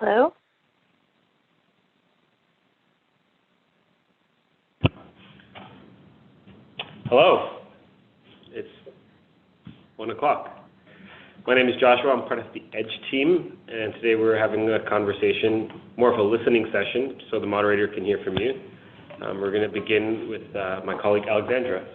Hello? Hello. It's 1 o'clock. My name is Joshua. I'm part of the EDGE team, and today we're having a conversation, more of a listening session, so the moderator can hear from you. We're going to begin with my colleague Alexandra.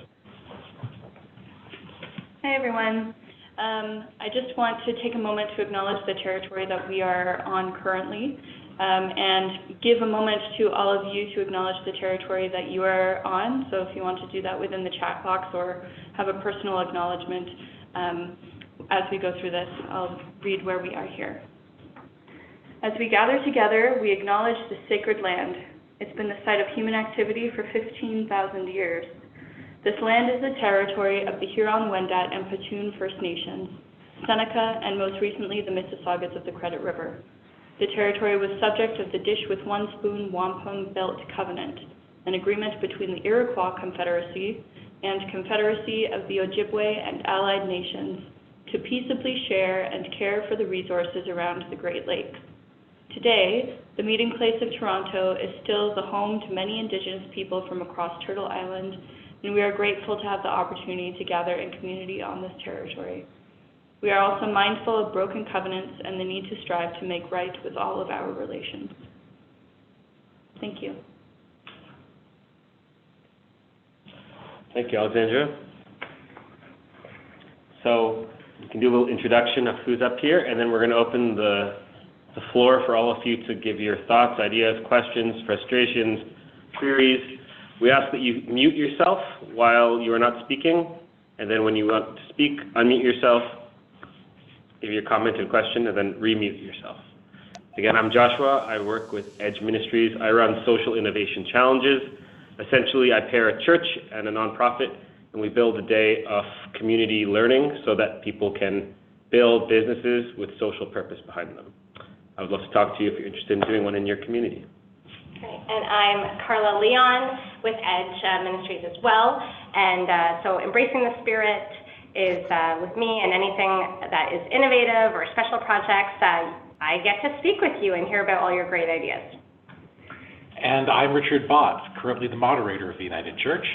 Hi, everyone. I just want to take a moment to acknowledge the territory that we are on currently, and give a moment to all of you to acknowledge the territory that you are on. So if you want to do that within the chat box or have a personal acknowledgement as we go through this, I'll read where we are here. As we gather together, we acknowledge the sacred land. It's been the site of human activity for 15,000 years. This land is the territory of the Huron-Wendat and Petun First Nations, Seneca, and most recently the Mississaugas of the Credit River. The territory was subject of the Dish with One Spoon Wampum Belt Covenant, an agreement between the Iroquois Confederacy and Confederacy of the Ojibwe and allied nations to peaceably share and care for the resources around the Great Lakes. Today, the meeting place of Toronto is still the home to many Indigenous people from across Turtle Island, and we are grateful to have the opportunity to gather in community on this territory. We are also mindful of broken covenants and the need to strive to make right with all of our relations. Thank you. Thank you, Alexandra. So we can do a little introduction of who's up here, and then we're going to open the floor for all of you to give your thoughts, ideas, questions, frustrations, queries. We ask that you mute yourself while you are not speaking, and then when you want to speak, unmute yourself, give your comment and question, and then remute yourself. Again, I'm Joshua. I work with EDGE Ministries. I run social innovation challenges. Essentially, I pair a church and a nonprofit, and we build a day of community learning so that people can build businesses with social purpose behind them. I would love to talk to you if you're interested in doing one in your community. Okay. And I'm Carla Leon with EDGE Ministries as well, and so Embracing the Spirit is with me, and anything that is innovative or special projects, I get to speak with you and hear about all your great ideas. And I'm Ruben Bott, currently the moderator of the United Church,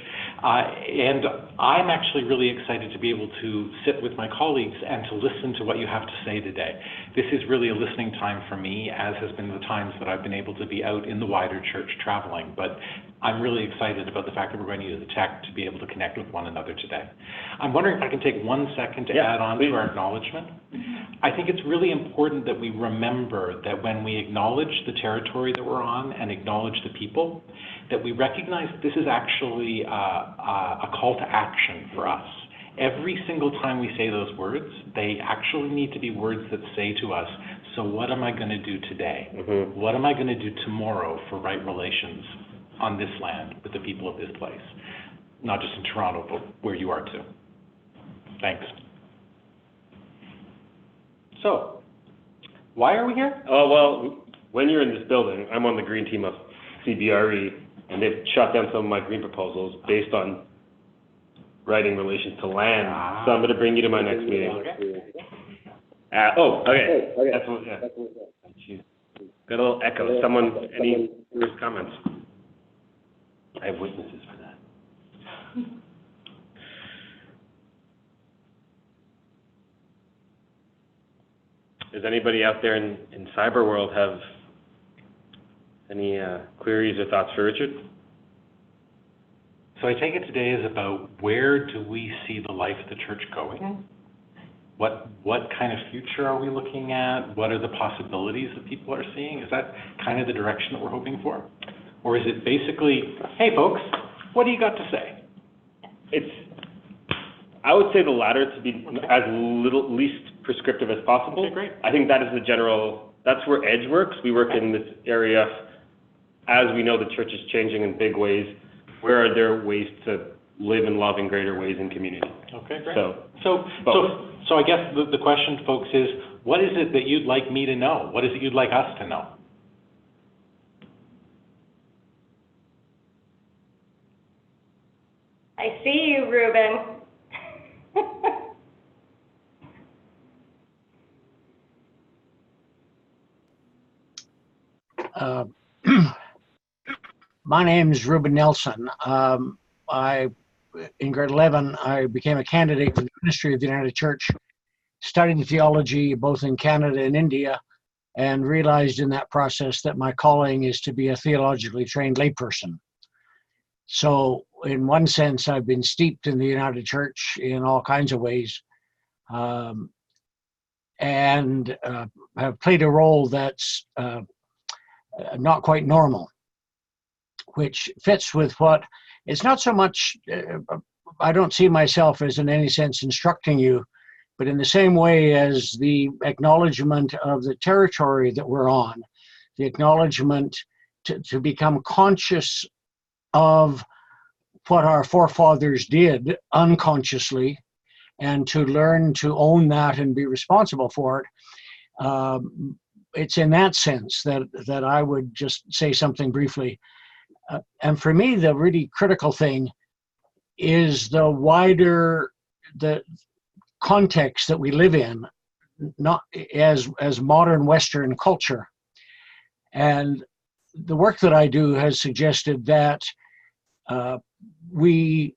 and I'm actually really excited to be able to sit with my colleagues and to listen to what you have to say today. This is really a listening time for me, as has been the times that I've been able to be out in the wider church traveling, but I'm really excited about the fact that we're going to use the tech to be able to connect with one another today. I'm wondering if I can take 1 second to add on to our acknowledgement. I think it's really important that we remember that when we acknowledge the territory that we're on and acknowledge the people, that we recognize that this is actually a call to action for us. Every single time we say those words, they actually need to be words that say to us, so what am I going to do today? What am I going to do tomorrow for right relations on this land with the people of this place? Not just in Toronto, but where you are too. Thanks. So, why are we here? Oh, well, when you're in this building, I'm on the green team of CBRE, and they've shut down some of my green proposals based on writing relations to land. So I'm going to bring you to my next meeting. Okay. Okay. That's what, yeah. Jeez. Got a little echo. Someone, any first comments? I have witnesses for that. Does anybody out there in cyber world have any queries or thoughts for Richard? So I take it today is about where do we see the life of the church going? What kind of future are we looking at? What are the possibilities that people are seeing? Is that kind of the direction that we're hoping for? Or is it basically, hey folks, what do you got to say? I would say the latter, to be as least prescriptive as possible. Okay, great. I think that is the general, that's where EDGE works. We work in this area, as we know the church is changing in big ways. Where are there ways to live and love in greater ways in community? Okay, great. So I guess the question, folks, is what is it that you'd like me to know? What is it you'd like us to know? I see you, Ruben. Uh, my name is Ruben Nelson. In grade 11, I became a candidate for the ministry of the United Church, studied theology both in Canada and India, and realized in that process that my calling is to be a theologically trained layperson. So in one sense, I've been steeped in the United Church in all kinds of ways, and have played a role that's not quite normal, which fits with what, it's not so much, I don't see myself as in any sense instructing you, but in the same way as the acknowledgement of the territory that we're on, the acknowledgement to become conscious of what our forefathers did unconsciously, and to learn to own that and be responsible for it. It's in that sense that I would just say something briefly. And for me, the really critical thing is the wider the context that we live in, not as modern Western culture. And the work that I do has suggested that we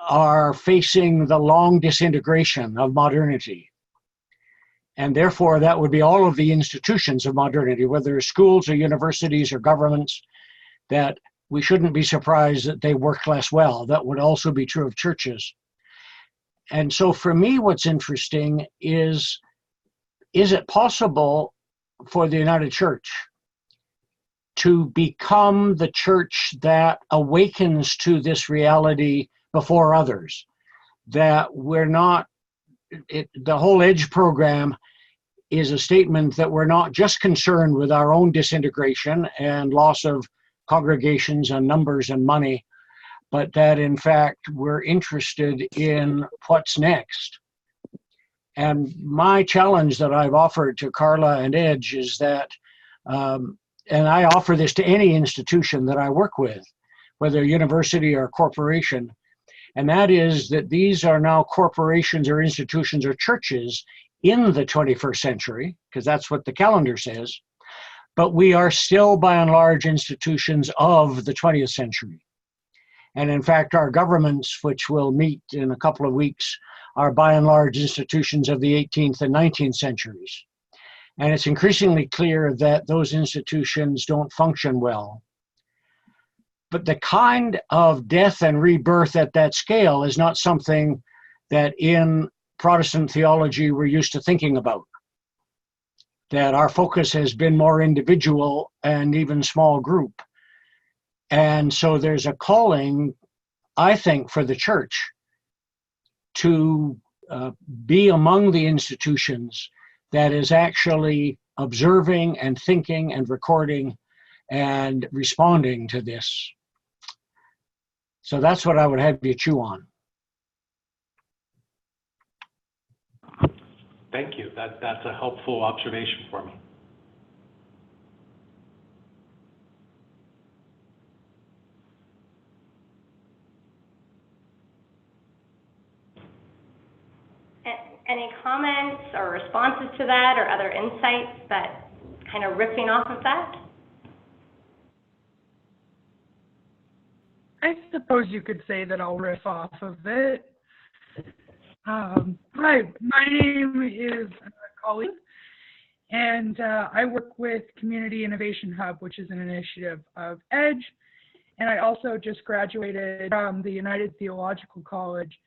are facing the long disintegration of modernity. And therefore, that would be all of the institutions of modernity, whether schools or universities or governments, that we shouldn't be surprised that they work less well. That would also be true of churches. And so for me, what's interesting is it possible for the United Church to become the church that awakens to this reality before others? That we're not, the whole EDGE program is a statement that we're not just concerned with our own disintegration and loss of congregations and numbers and money, but that in fact we're interested in what's next. And my challenge that I've offered to Carla and EDGE is that, and I offer this to any institution that I work with, whether university or corporation, and that is that these are now corporations or institutions or churches in the 21st century, because that's what the calendar says, but we are still by and large institutions of the 20th century. And in fact, our governments, which will meet in a couple of weeks, are by and large institutions of the 18th and 19th centuries. And it's increasingly clear that those institutions don't function well. But the kind of death and rebirth at that scale is not something that in Protestant theology we're used to thinking about. That our focus has been more individual and even small group. And so there's a calling, I think, for the church to be among the institutions that is actually observing and thinking and recording and responding to this. So that's what I would have you chew on. Thank you. That's a helpful observation for me. Any comments or responses to that, or other insights that kind of riffing off of that? I suppose you could say that I'll riff off of it. Hi, my name is Colleen, and I work with Community Innovation Hub, which is an initiative of EDGE, and I also just graduated from the United Theological College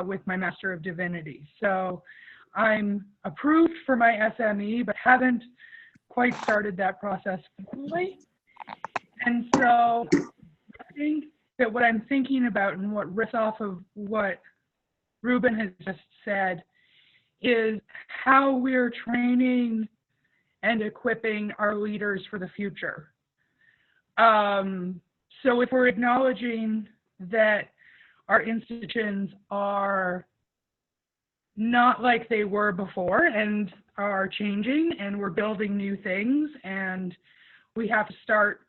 with my Master of Divinity. So I'm approved for my SME, but haven't quite started that process fully. And so I think that what I'm thinking about and what riffs off of what Ruben has just said is how we're training and equipping our leaders for the future. So if we're acknowledging that our institutions are not like they were before and are changing, and we're building new things, and we have to start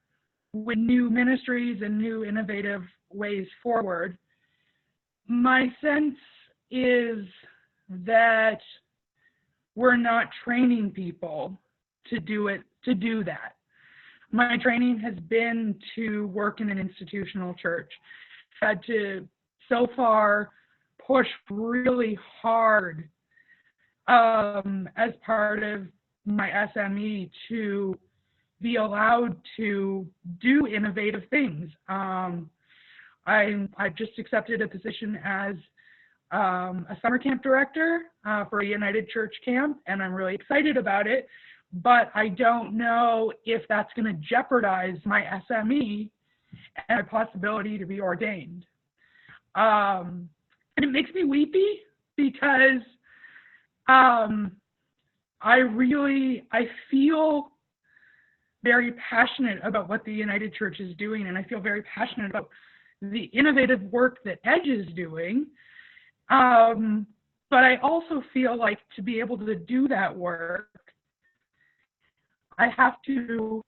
with new ministries and new innovative ways forward, my sense is that we're not training people to do that. my training has been to work in an institutional church. Had to, so far, push really hard as part of my SME to be allowed to do innovative things. I've just accepted a position as a summer camp director for a United Church camp, and I'm really excited about it, but I don't know if that's going to jeopardize my SME and a possibility to be ordained. And it makes me weepy because I feel very passionate about what the United Church is doing, and I feel very passionate about the innovative work that EDGE is doing. But I also feel like to be able to do that work, I have to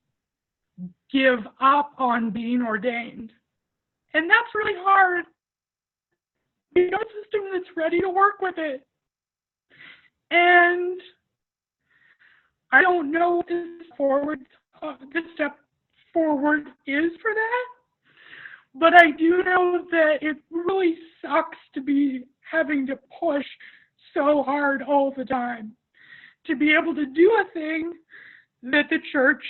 give up on being ordained. And that's really hard. You know, a system that's ready to work with it. And I don't know what this step forward is for that. But I do know that it really sucks to be having to push so hard all the time to be able to do a thing that the church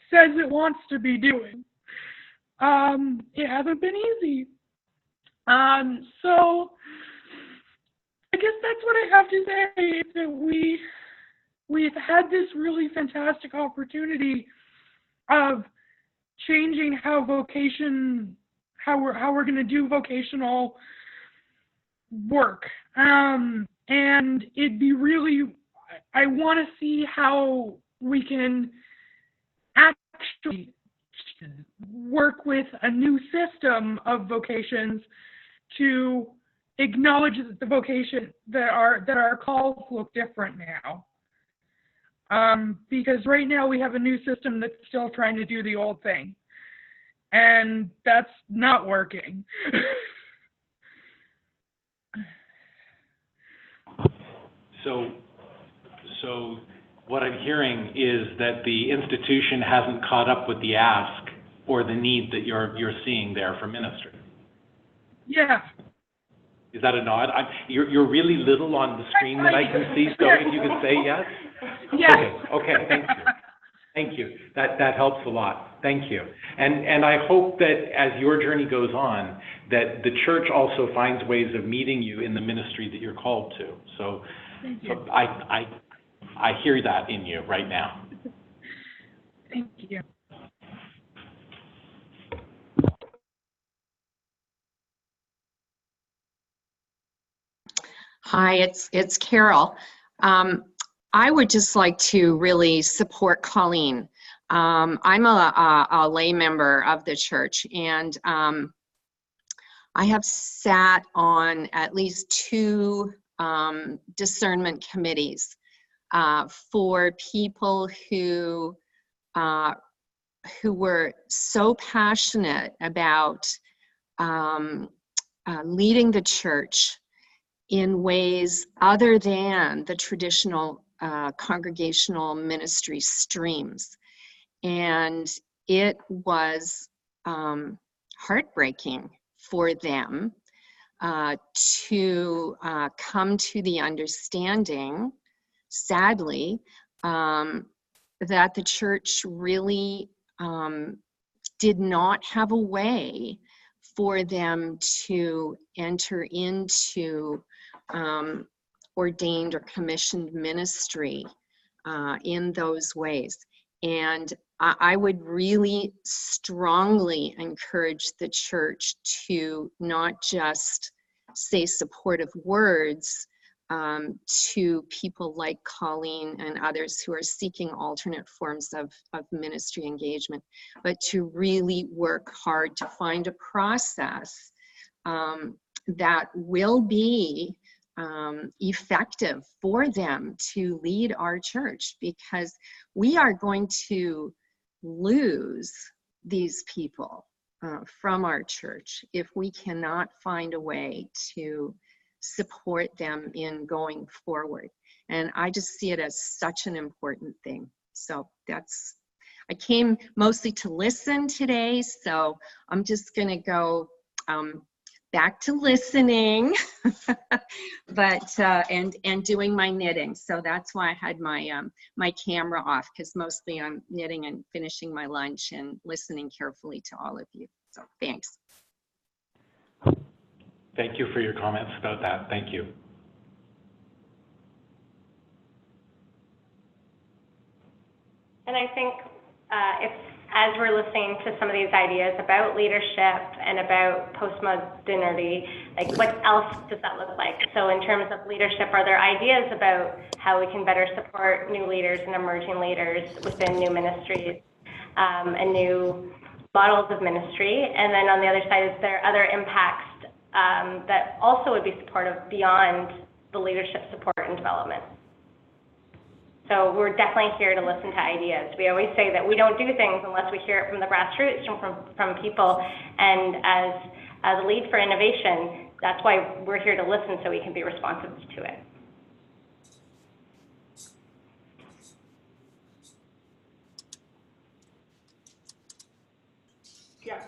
says it wants to be doing. It hasn't been easy. So I guess that's what I have to say, is that we've had this really fantastic opportunity of changing how we're going to do vocational work. And it'd be really, I want to see how we can actually work with a new system of vocations to acknowledge that the vocation, that our calls look different now. Because right now we have a new system that's still trying to do the old thing. And that's not working. So what I'm hearing is that the institution hasn't caught up with the ask or the need that you're seeing there for ministry. Yeah. Is that a nod? You're really little on the screen that I can see, so if you could say yes? Yeah. Okay, thank you. Thank you. That helps a lot. Thank you. And I hope that as your journey goes on, that the church also finds ways of meeting you in the ministry that you're called to. So I hear that in you right now. Thank you. Hi, it's Carol. I would just like to really support Colleen. I'm a lay member of the church, and I have sat on at least 2 discernment committees for people who were so passionate about leading the church in ways other than the traditional congregational ministry streams. And it was heartbreaking for them to come to the understanding, sadly, that the church really did not have a way for them to enter into ordained or commissioned ministry in those ways. And I would really strongly encourage the church to not just say supportive words to people like Colleen and others who are seeking alternate forms of ministry engagement, but to really work hard to find a process that will be effective for them to lead our church, because we are going to lose these people from our church if we cannot find a way to support them in going forward. And I just see it as such an important thing. So I came mostly to listen today, so I'm just going to go back to listening, but and doing my knitting. So that's why I had my my camera off, because mostly I'm knitting and finishing my lunch and listening carefully to all of you. So thanks. Thank you for your comments about that. Thank you. And I think as we're listening to some of these ideas about leadership and about postmodernity, like what else does that look like? So in terms of leadership, are there ideas about how we can better support new leaders and emerging leaders within new ministries and new models of ministry? And then on the other side, is there other impacts that also would be supportive beyond the leadership support and development? So we're definitely here to listen to ideas. We always say that we don't do things unless we hear it from the grassroots, from people. And as a lead for innovation, that's why we're here to listen, so we can be responsive to it. Yeah.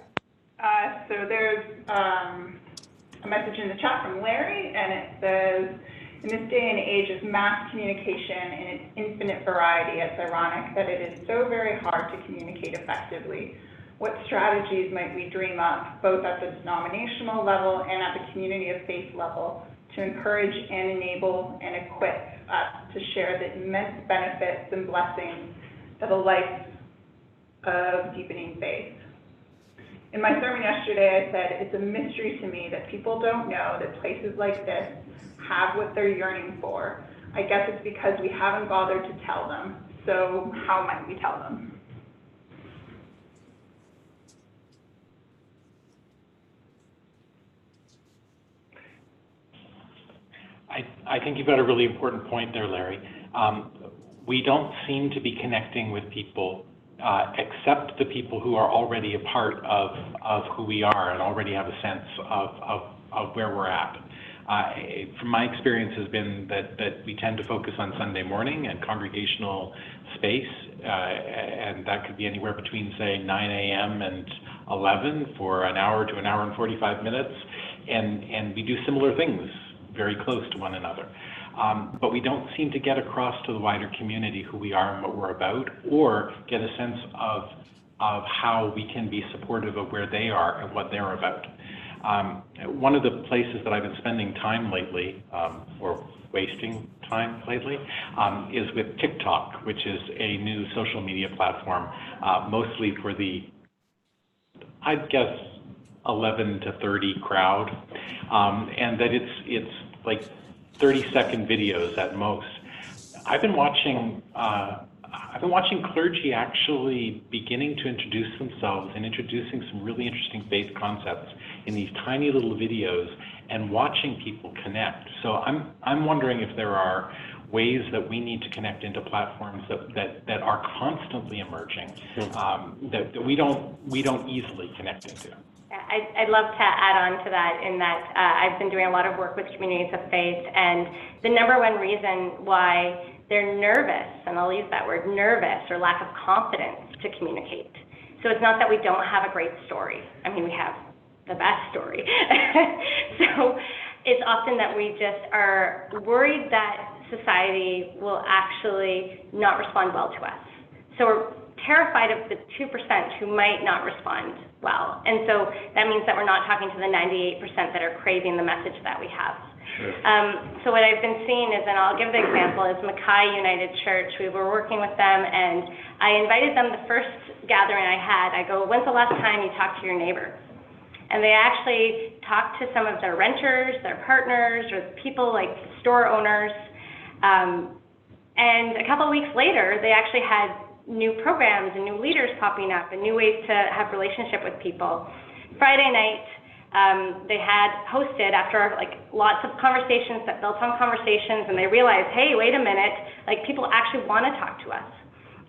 So there's a message in the chat from Larry, and it says, in this day and age of mass communication in its infinite variety, it's ironic that it is so very hard to communicate effectively. What strategies might we dream up, both at the denominational level and at the community of faith level, to encourage and enable and equip us to share the immense benefits and blessings of a life of deepening faith? In my sermon yesterday, I said, it's a mystery to me that people don't know that places like this have what they're yearning for. I guess it's because we haven't bothered to tell them. So how might we tell them? I think you've got a really important point there, Larry. We don't seem to be connecting with people except the people who are already a part of who we are and already have a sense of where we're at. From my experience has been that we tend to focus on Sunday morning and congregational space, and that could be anywhere between, say, 9 a.m. and 11 for an hour to an hour and 45 minutes, and we do similar things very close to one another. But we don't seem to get across to the wider community who we are and what we're about, or get a sense of how we can be supportive of where they are and what they're about. One of the places that I've been spending time lately, or wasting time lately, is with TikTok, which is a new social media platform, mostly for the, I'd guess, 11 to 30 crowd, and that it's like 30-second videos at most. I've been watching clergy actually beginning to introduce themselves and introducing some really interesting faith concepts in these tiny little videos and watching people connect. So I'm wondering if there are ways that we need to connect into platforms that are constantly emerging, that we don't easily connect into. I'd love to add on to that, in that I've been doing a lot of work with communities of faith, and the number one reason why they're nervous, and I'll use that word, nervous, or lack of confidence to communicate. So it's not that we don't have a great story. I mean, we have the best story. So it's often that we just are worried that society will actually not respond well to us. So we're terrified of the 2% who might not respond well. And so that means that we're not talking to the 98% that are craving the message that we have. Sure. So what I've been seeing is, and I'll give the example, is Mackay United Church. We were working with them, and I invited them the first gathering I had. I go, when's the last time you talked to your neighbor? And they actually talked to some of their renters, their partners, or people like store owners. And a couple of weeks later, they actually had new programs and new leaders popping up and new ways to have relationship with people. Friday night, they had hosted, after like lots of conversations that built on conversations, and they realized, hey, wait a minute, like people actually want to talk to us.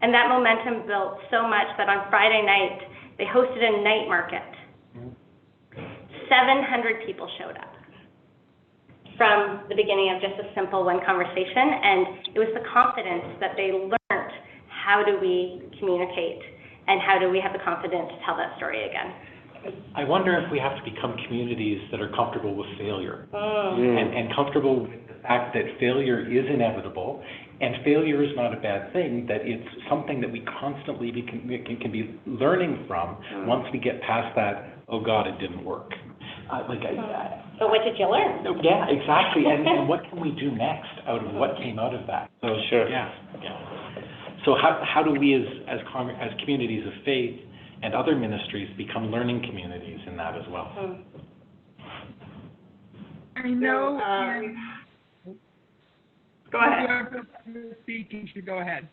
And that momentum built so much that on Friday night, they hosted a night market. 700 people showed up from the beginning of just a simple one conversation, and it was the confidence that they learned. How do we communicate? and how do we have the confidence to tell that story again? I wonder if we have to become communities that are comfortable with failure and comfortable with the fact that failure is inevitable, and failure is not a bad thing, that it's something that we constantly can be learning from once we get past that, oh God, it didn't work. But what did you learn? Yeah, exactly. And what can we do next out of what came out of that? So, Sure. Yeah. So how do we as communities of faith and other ministries become learning communities in that as well? I know. Go ahead. Whoever's speaking should go ahead.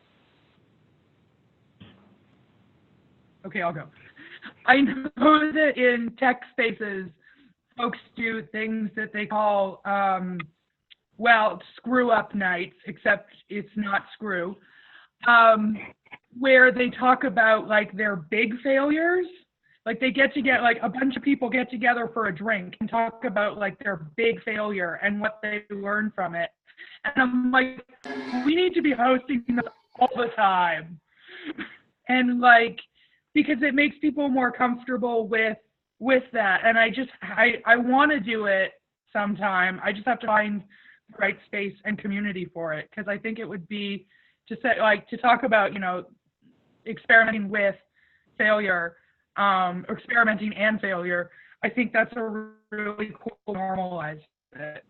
Okay, I'll go. I know that in tech spaces, folks do things that they call, screw up nights, except it's not screw, where they talk about like their big failures. Like they get together, like a bunch of people get together for a drink and talk about like their big failure and what they learned from it. And I'm like, we need to be hosting this all the time. And like, because it makes people more comfortable with that. And I want to do it sometime. I just have to find the right space and community for it. Because I think it would be to talk about, experimenting with failure, experimenting and failure. I think that's a really cool normalize it.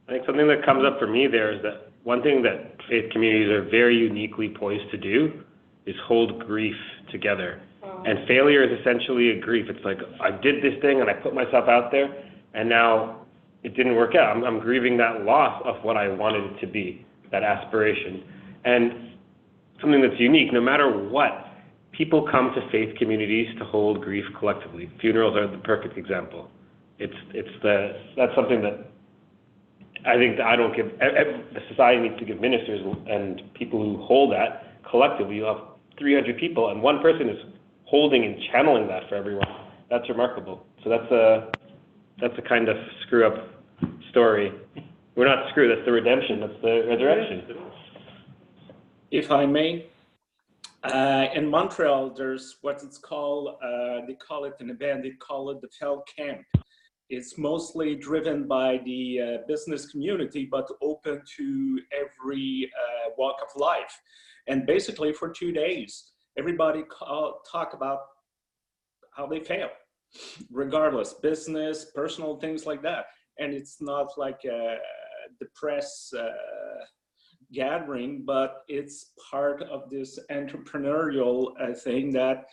I think something that comes up for me there is that one thing that faith communities are very uniquely poised to do is hold grief together. And failure is essentially a grief. It's like, I did this thing and I put myself out there and now it didn't work out. I'm grieving that loss of what I wanted it to be, that aspiration. And something that's unique, no matter what, people come to faith communities to hold grief collectively. Funerals are the perfect example. That's something that I think that the society needs to give ministers and people who hold that collectively. You have 300 people and one person is holding and channeling that for everyone. That's remarkable. So that's a kind of screw up story. We're not screwed, that's the redemption, that's the resurrection. If I may, in Montreal, there's what it's called, they call it an event, they call it the Fell Camp. It's mostly driven by the business community, but open to every walk of life. And basically for 2 days, everybody talk about how they fail, regardless, business, personal, things like that. And it's not like a depressed gathering, but it's part of this entrepreneurial thing that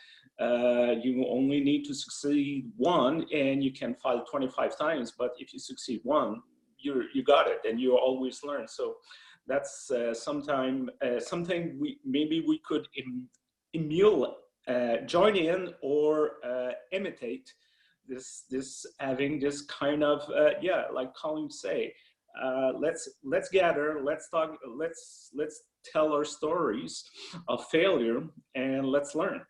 you only need to succeed one and you can fail 25 times, but if you succeed one, you got it and you always learn. So that's something we could emulate, join in or imitate this having this kind of like Colleen say, let's gather, let's talk, let's tell our stories of failure and let's learn.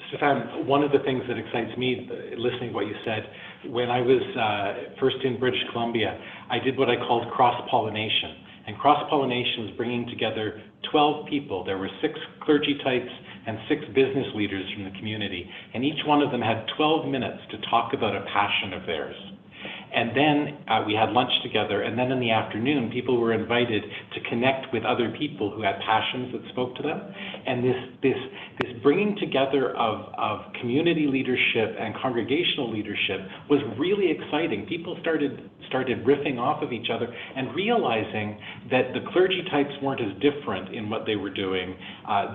Stefan, one of the things that excites me, listening to what you said, when I was first in British Columbia, I did what I called cross-pollination. And cross-pollination was bringing together 12 people. There were 6 clergy types and 6 business leaders from the community. And each one of them had 12 minutes to talk about a passion of theirs. And then we had lunch together, and then in the afternoon, people were invited to connect with other people who had passions that spoke to them. And this bringing together of community leadership and congregational leadership was really exciting. People started riffing off of each other and realizing that the clergy types weren't as different in what they were doing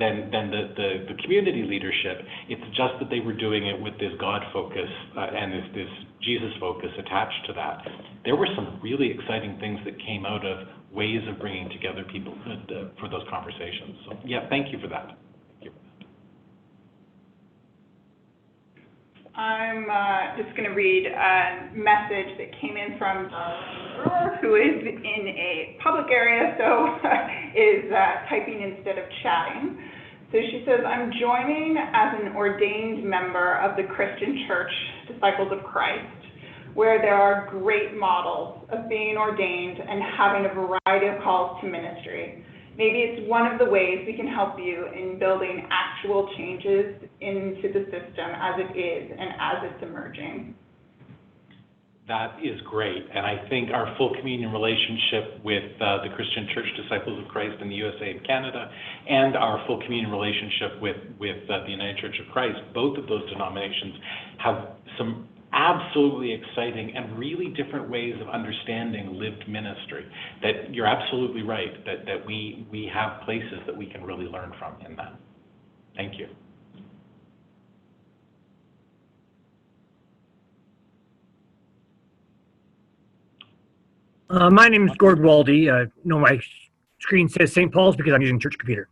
than the community leadership. It's just that they were doing it with this God focus and this Jesus focus attached to that. There were some really exciting things that came out of ways of bringing together people for those conversations. So yeah, thank you for that. I'm just going to read a message that came in from Brewer, who is in a public area, so is typing instead of chatting. So she says, I'm joining as an ordained member of the Christian Church, Disciples of Christ. where there are great models of being ordained and having a variety of calls to ministry. Maybe it's one of the ways we can help you in building actual changes into the system as it is and as it's emerging. That is great, and I think our full communion relationship with the Christian Church Disciples of Christ in the USA and Canada, and our full communion relationship with the United Church of Christ, both of those denominations have some absolutely exciting and really different ways of understanding lived ministry. That you're absolutely right, that we have places that we can really learn from in that. Thank you. My name is Gord Waldy. No, my screen says St. Paul's because I'm using church computer.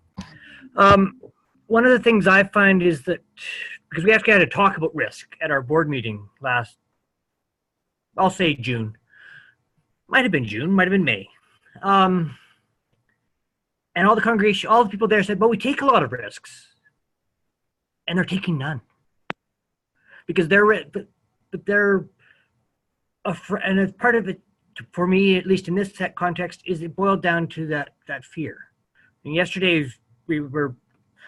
One of the things I find is that, because we actually had to talk about risk at our board meeting last, I'll say June. Might have been June, might have been May. And all the congregation, all the people there said, but we take a lot of risks. And they're taking none. Because and as part of it, for me, at least in this context, is it boiled down to that fear. And yesterday,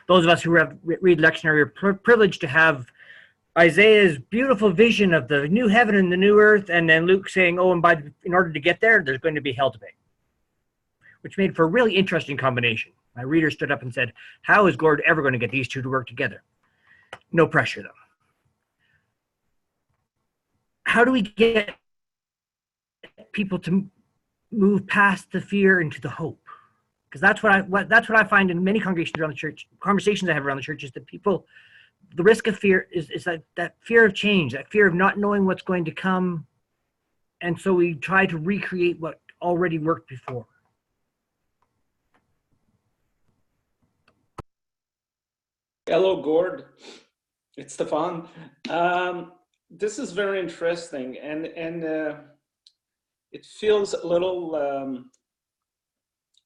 those of us who read lectionary are privileged to have Isaiah's beautiful vision of the new heaven and the new earth, and then Luke saying, oh, and in order to get there, there's going to be hell to pay, which made for a really interesting combination. My reader stood up and said, how is Gord ever going to get these two to work together? No pressure, though. How do we get people to move past the fear into the hope? Because that's what I find in many congregations around the church, conversations I have around the church, is that people, the risk of fear is that fear of change, that fear of not knowing what's going to come. And so we try to recreate what already worked before. Hello, Gord. It's Stefan. This is very interesting, and it feels a little,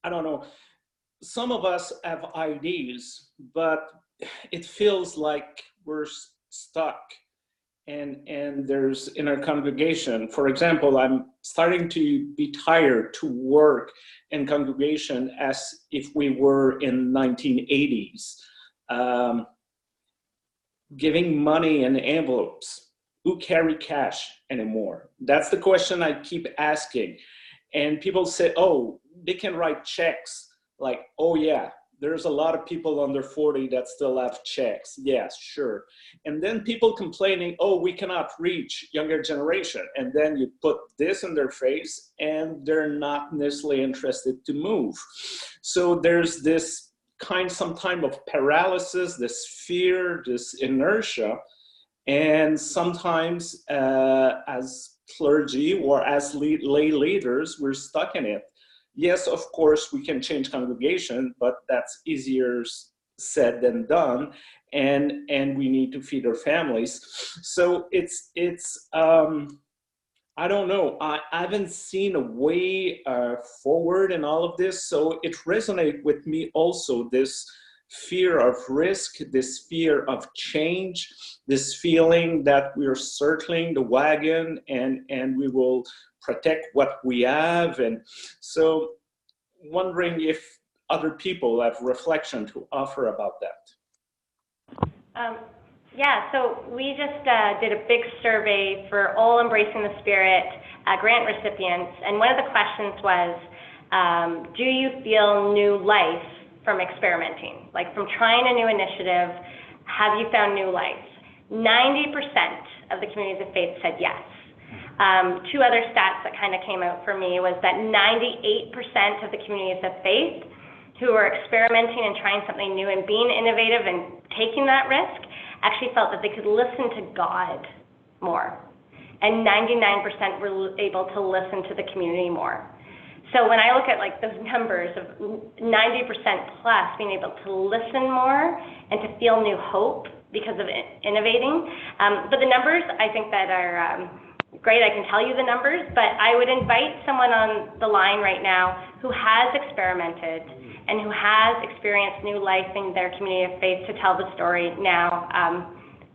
I don't know, some of us have ideas, but it feels like we're stuck. And there's in our congregation, for example, I'm starting to be tired to work in congregation as if we were in 1980s, giving money in envelopes. Who carry cash anymore? That's the question I keep asking. And people say, oh, they can write checks. Like, oh yeah, there's a lot of people under 40 that still have checks. Yes, sure. And then people complaining, oh, we cannot reach younger generation. And then you put this in their face and they're not necessarily interested to move. So there's this sometime of paralysis, this fear, this inertia. And sometimes as clergy or as lay leaders, we're stuck in it. Yes, of course, we can change congregation, but that's easier said than done. And we need to feed our families. So it's I don't know. I haven't seen a way forward in all of this. So it resonates with me also, this fear of risk, this fear of change, this feeling that we're circling the wagon and we will protect what we have. And so wondering if other people have reflection to offer about that. Yeah, so we just did a big survey for all Embracing the Spirit grant recipients, and one of the questions was, do you feel new life from experimenting? Like from trying a new initiative, have you found new life? 90% of the communities of faith said yes. Two other stats that kind of came out for me was that 98% of the communities of faith who are experimenting and trying something new and being innovative and taking that risk actually felt that they could listen to God more. And 99% were able to listen to the community more. So when I look at like those numbers of 90% plus being able to listen more and to feel new hope because of innovating, but the numbers I think that are great. I can tell you the numbers, but I would invite someone on the line right now who has experimented and who has experienced new life in their community of faith to tell the story now.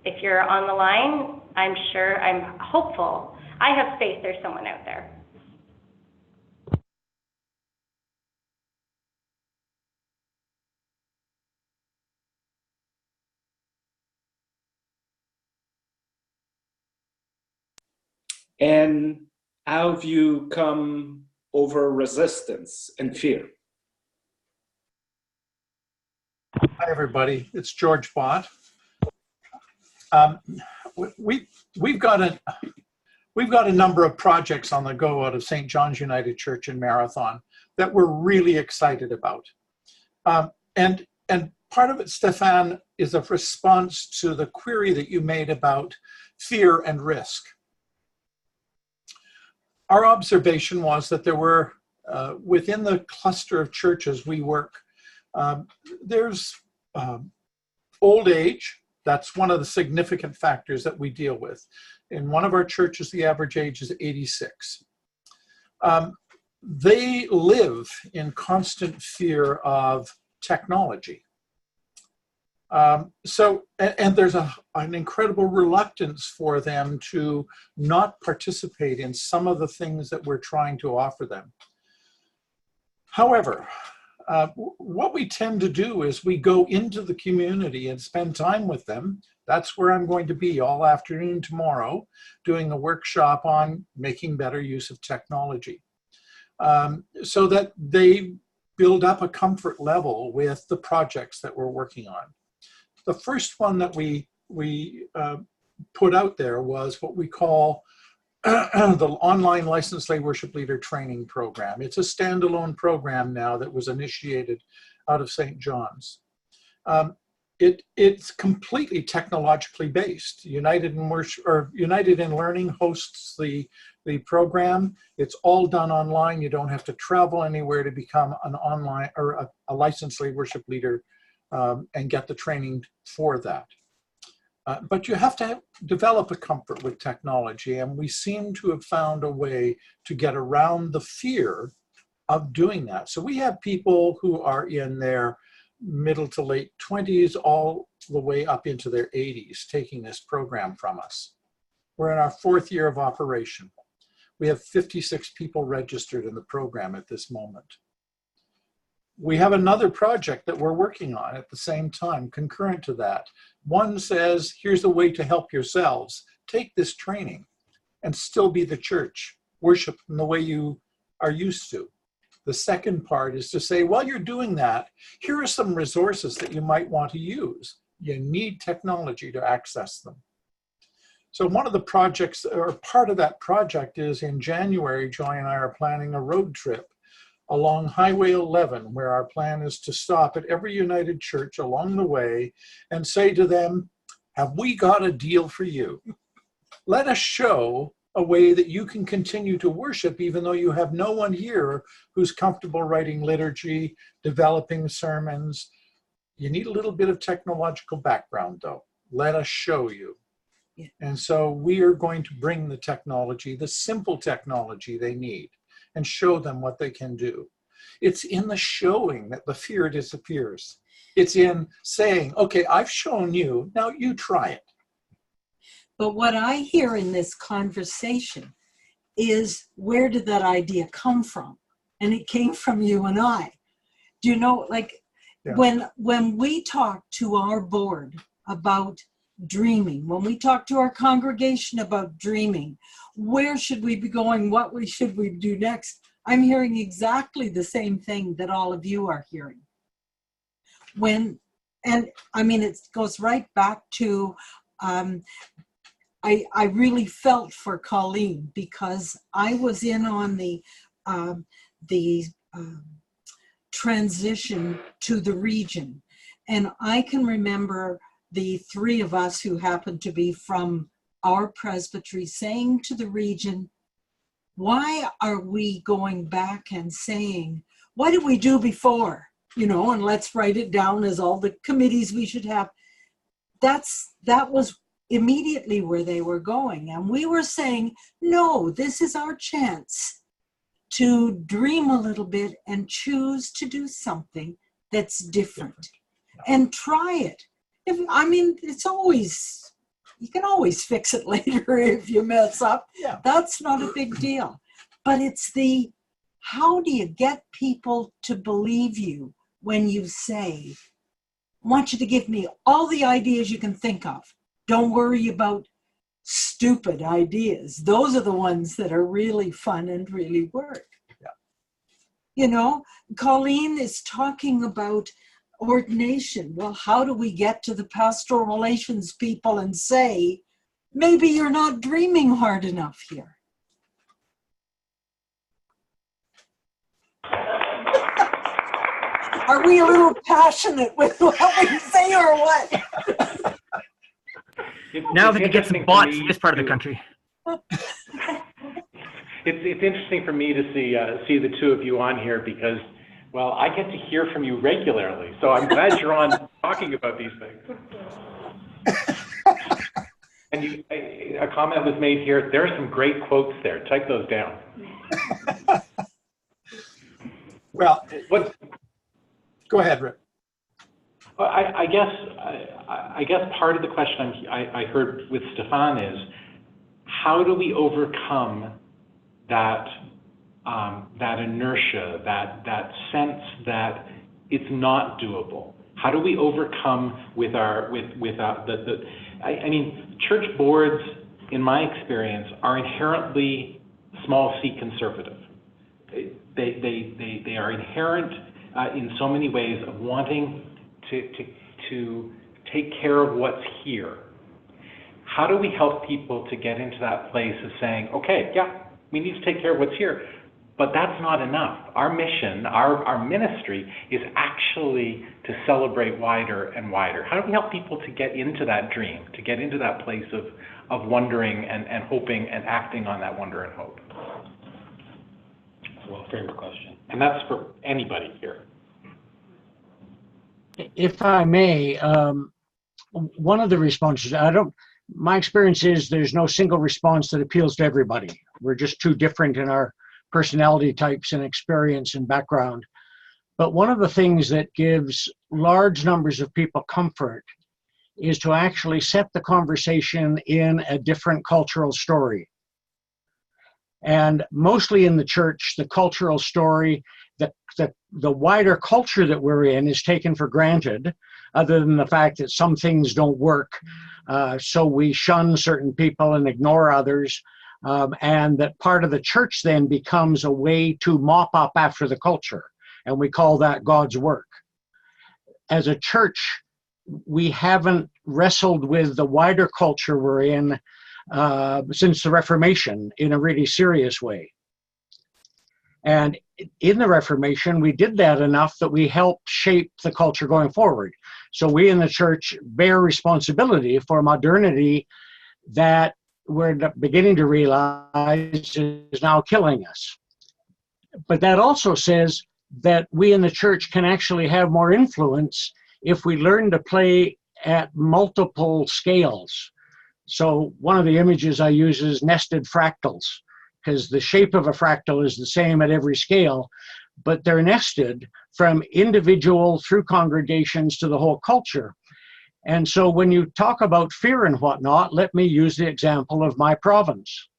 If you're on the line, I'm hopeful. I have faith there's someone out there. And how have you come over resistance and fear? Hi, everybody. It's Joy Bott. We've got a number of projects on the go out of St. John's United Church in Marathon that we're really excited about. And part of it, Stefan, is a response to the query that you made about fear and risk. Our observation was that there were, within the cluster of churches we work, there's old age. That's one of the significant factors that we deal with. In one of our churches, the average age is 86. They live in constant fear of technology. And there's an incredible reluctance for them to not participate in some of the things that we're trying to offer them. However, what we tend to do is we go into the community and spend time with them. That's where I'm going to be all afternoon tomorrow, doing a workshop on making better use of technology, so that they build up a comfort level with the projects that we're working on. The first one that we put out there was what we call the Online Licensed Lay Worship Leader Training Program. It's a standalone program now that was initiated out of St. John's. It's completely technologically based. United in Learning hosts the program. It's all done online. You don't have to travel anywhere to become an online or a licensed lay worship leader and get the training for that. But you have to develop a comfort with technology, and we seem to have found a way to get around the fear of doing that. So we have people who are in their middle to late 20s all the way up into their 80s taking this program from us. We're in our 4th year of operation. We have 56 people registered in the program at this moment. We have another project that we're working on at the same time, concurrent to that. One says, here's a way to help yourselves. Take this training and still be the church. Worship in the way you are used to. The second part is to say, while you're doing that, here are some resources that you might want to use. You need technology to access them. So one of the projects, or part of that project, is in January, Joy and I are planning a road trip along Highway 11, where our plan is to stop at every United Church along the way and say to them, have we got a deal for you? Let us show a way that you can continue to worship even though you have no one here who's comfortable writing liturgy, developing sermons. You need a little bit of technological background though. Let us show you. Yeah. And so we are going to bring the technology, the simple technology they need, and show them what they can do. It's in the showing that the fear disappears. It's in saying, okay, I've shown you, now you try it. But what I hear in this conversation is, where did that idea come from? And it came from you and I. Do you know, like, yeah. When we talk to our board about dreaming, when we talk to our congregation about dreaming, where should we be going? What should we do next? I'm hearing exactly the same thing that all of you are hearing. And I mean, it goes right back to, I really felt for Colleen because I was in on the transition to the region. And I can remember the 3 of us who happened to be from our presbytery saying to the region, why are we going back and saying, what did we do before? You know, and let's write it down as all the committees we should have. That was immediately where they were going. And we were saying, no, this is our chance to dream a little bit and choose to do something that's different and try it. I mean, it's always You can always fix it later if you mess up. Yeah. That's not a big deal. But it's how do you get people to believe you when you say, I want you to give me all the ideas you can think of. Don't worry about stupid ideas. Those are the ones that are really fun and really work. Yeah. You know, Colleen is talking about ordination. Well, how do we get to the pastoral relations people and say, maybe you're not dreaming hard enough here? Are we a little passionate with what we say or what? Now that you get some bots in this part of the country. It's interesting for me to see the two of you on here because, well, I get to hear from you regularly. So I'm glad you're on talking about these things. And a comment was made here. There are some great quotes there. Type those down. Well, go ahead, Rick. Well, I guess part of the question I heard with Stefan is, how do we overcome that inertia, that sense that it's not doable? How do we overcome with I mean, church boards, in my experience, are inherently small c conservative. They are inherent in so many ways of wanting to take care of what's here. How do we help people to get into that place of saying, okay, yeah, we need to take care of what's here, but that's not enough. Our mission, our ministry is actually to celebrate wider and wider. How do we help people to get into that dream, to get into that place of wondering and hoping and acting on that wonder and hope? It's a well-framed question. And that's for anybody here. If I may, one of the responses, my experience is there's no single response that appeals to everybody. We're just too different in our personality types and experience and background. But one of the things that gives large numbers of people comfort is to actually set the conversation in a different cultural story. And mostly in the church, the cultural story, the wider culture that we're in is taken for granted, other than the fact that some things don't work. So we shun certain people and ignore others. And that part of the church then becomes a way to mop up after the culture. And we call that God's work. As a church, we haven't wrestled with the wider culture we're in since the Reformation in a really serious way. And in the Reformation, we did that enough that we helped shape the culture going forward. So we in the church bear responsibility for modernity that we're beginning to realize is now killing us. But that also says that we in the church can actually have more influence if we learn to play at multiple scales. So one of the images I use is nested fractals, because the shape of a fractal is the same at every scale, but they're nested from individual through congregations to the whole culture. And so when you talk about fear and whatnot, let me use the example of my province,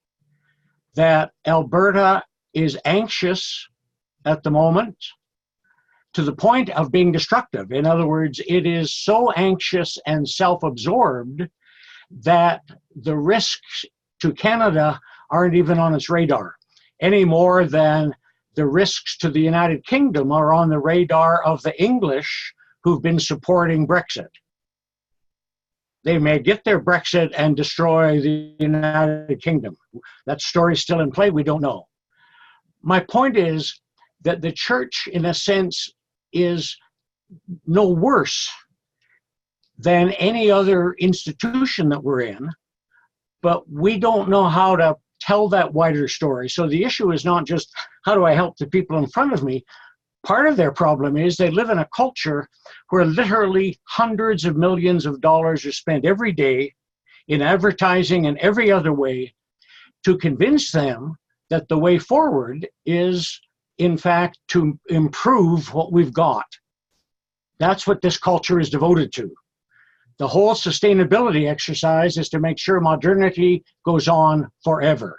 that Alberta is anxious at the moment to the point of being destructive. In other words, it is so anxious and self-absorbed that the risks to Canada aren't even on its radar, any more than the risks to the United Kingdom are on the radar of the English who've been supporting Brexit. They may get their Brexit and destroy the United Kingdom. That story's still in play, we don't know. My point is that the church, in a sense, is no worse than any other institution that we're in, but we don't know how to tell that wider story. So the issue is not just how do I help the people in front of me. Part of their problem is they live in a culture where literally hundreds of millions of dollars are spent every day in advertising and every other way to convince them that the way forward is, in fact, to improve what we've got. That's what this culture is devoted to. The whole sustainability exercise is to make sure modernity goes on forever.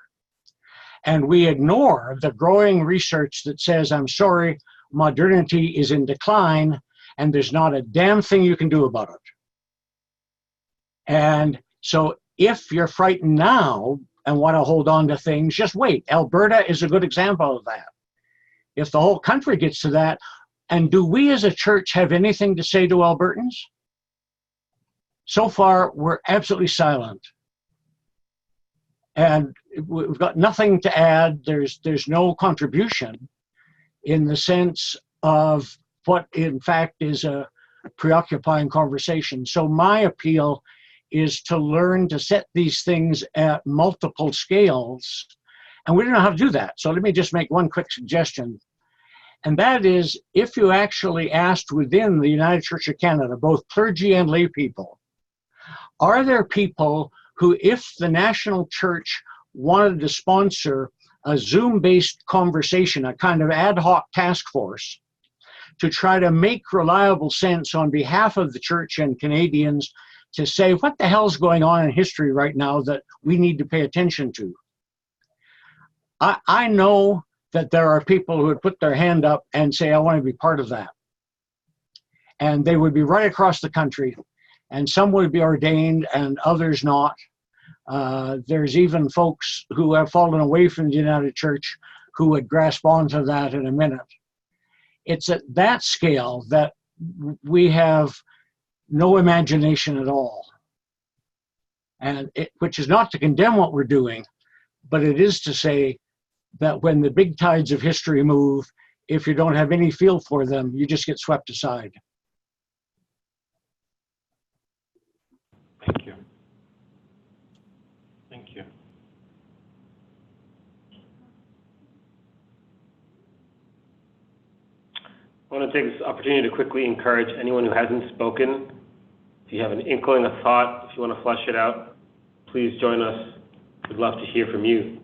And we ignore the growing research that says, I'm sorry, modernity is in decline, and there's not a damn thing you can do about it. And so if you're frightened now and want to hold on to things, just wait. Alberta is a good example of that. If the whole country gets to that, and do we as a church have anything to say to Albertans? So far, we're absolutely silent. And we've got nothing to add. There's no contribution in the sense of what, in fact, is a preoccupying conversation. So my appeal is to learn to set these things at multiple scales. And we don't know how to do that. So let me just make one quick suggestion. And that is, if you actually asked within the United Church of Canada, both clergy and lay people, are there people who, if the national church wanted to sponsor a Zoom-based conversation, a kind of ad hoc task force, to try to make reliable sense on behalf of the church and Canadians to say, what the hell's going on in history right now that we need to pay attention to? I know that there are people who would put their hand up and say, I want to be part of that. And they would be right across the country, and some would be ordained and others not. There's even folks who have fallen away from the United Church who would grasp onto that in a minute. It's at that scale that we have no imagination at all. And which is not to condemn what we're doing, but it is to say that when the big tides of history move, if you don't have any feel for them, you just get swept aside. Thank you. Thank you. I want to take this opportunity to quickly encourage anyone who hasn't spoken. If you have an inkling, a thought, if you want to flesh it out, please join us. We'd love to hear from you.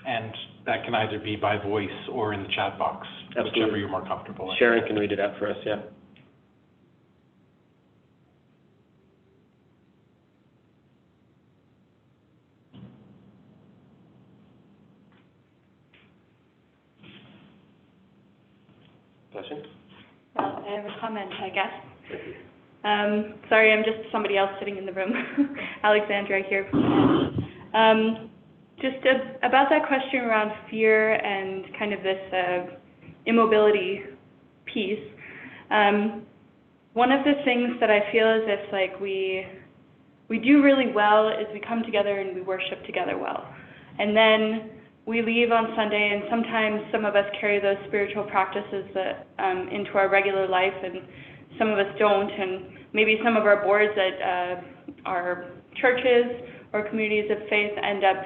And that can either be by voice or in the chat box, Absolutely. Whichever you're more comfortable with. Sharon can read it out for us, yeah. Question? Well, I have a comment, I guess. Sorry, I'm just somebody else sitting in the room. Alexandra here from just about that question around fear and kind of this immobility piece. One of the things that I feel as if like we do really well is we come together and we worship together well. And then we leave on Sunday, and sometimes some of us carry those spiritual practices that into our regular life, and some of us don't. And maybe some of our boards at our churches or communities of faith end up,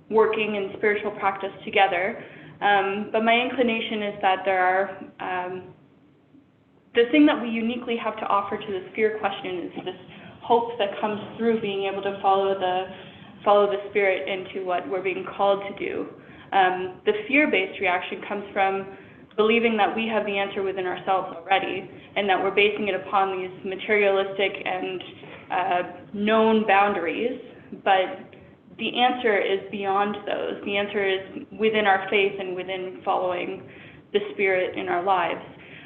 working in spiritual practice together. But my inclination is that there are, the thing that we uniquely have to offer to this fear question is this hope that comes through being able to follow the Spirit into what we're being called to do. The fear-based reaction comes from believing that we have the answer within ourselves already, and that we're basing it upon these materialistic and known boundaries, but the answer is beyond those. The answer is within our faith and within following the Spirit in our lives.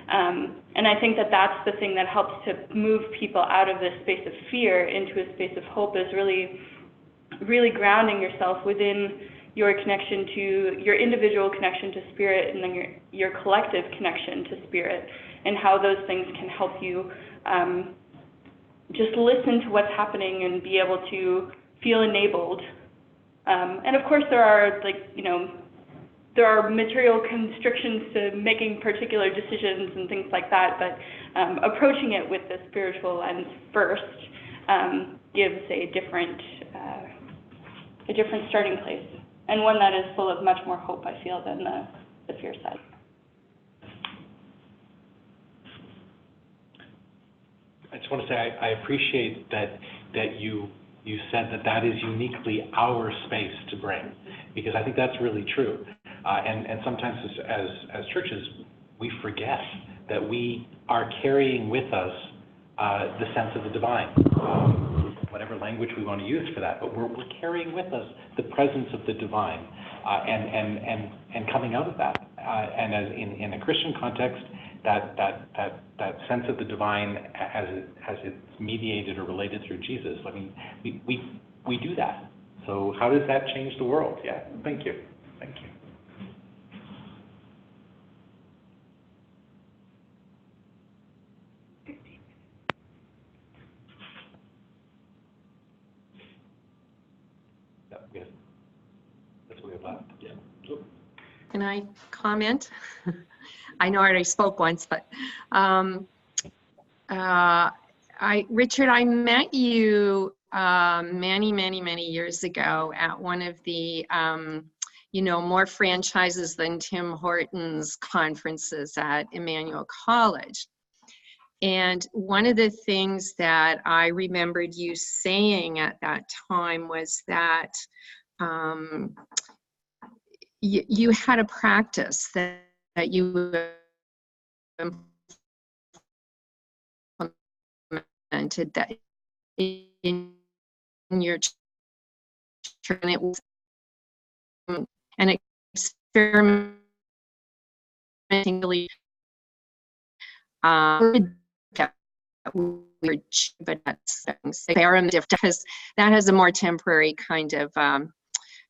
And I think that that's the thing that helps to move people out of this space of fear into a space of hope, is really grounding yourself within your connection to your individual connection to Spirit, and then your collective connection to Spirit, and how those things can help you just listen to what's happening and be able to feel enabled. And of course there are there are material constrictions to making particular decisions and things like that, but approaching it with the spiritual lens first gives a different starting place, and one that is full of much more hope, I feel, than the fear side. I just want to say I appreciate that you said that is uniquely our space to bring, because I think that's really true. And sometimes as churches, we forget that we are carrying with us the sense of the divine, whatever language we want to use for that, but we're carrying with us the presence of the divine, and coming out of that. And as in a Christian context, that sense of the divine as it's mediated or related through Jesus. I mean, we do that. So how does that change the world? Yeah, thank you. Thank you. That's what we have left. Yeah. Can I comment? I know I already spoke once, but Richard, I met you many years ago at one of the more franchises than Tim Hortons conferences at Emmanuel College. And one of the things that I remembered you saying at that time was that you had a practice that you implemented that in your church, and it was an experimenting really but that's experiment because that has a more temporary kind of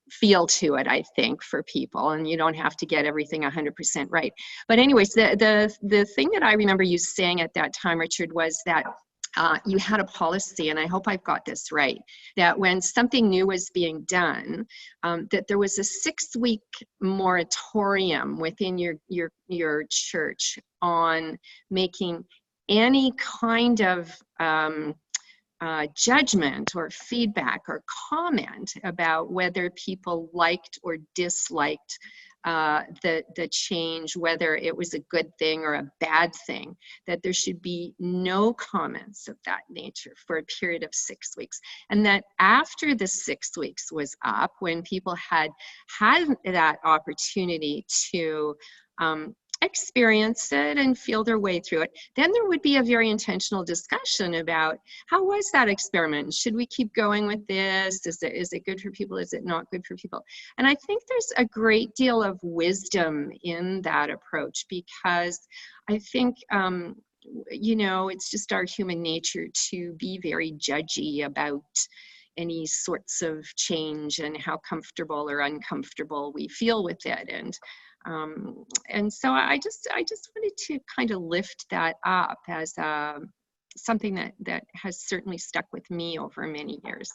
feel to it, I think, for people, and you don't have to get everything 100% right. But anyways, the thing that I remember you saying at that time, Richard, was that you had a policy, and I hope I've got this right, that when something new was being done, that there was a 6-week moratorium within your church on making any kind of judgment or feedback or comment about whether people liked or disliked the change, whether it was a good thing or a bad thing, that there should be no comments of that nature for a period of 6 weeks. And that after the 6 weeks was up, when people had that opportunity to experience it and feel their way through it, then there would be a very intentional discussion about how was that experiment? Should we keep going with this? Is it good for people? Is it not good for people? And I think there's a great deal of wisdom in that approach, because I think it's just our human nature to be very judgy about any sorts of change and how comfortable or uncomfortable we feel with it. And so I just wanted to kind of lift that up as something that has certainly stuck with me over many years.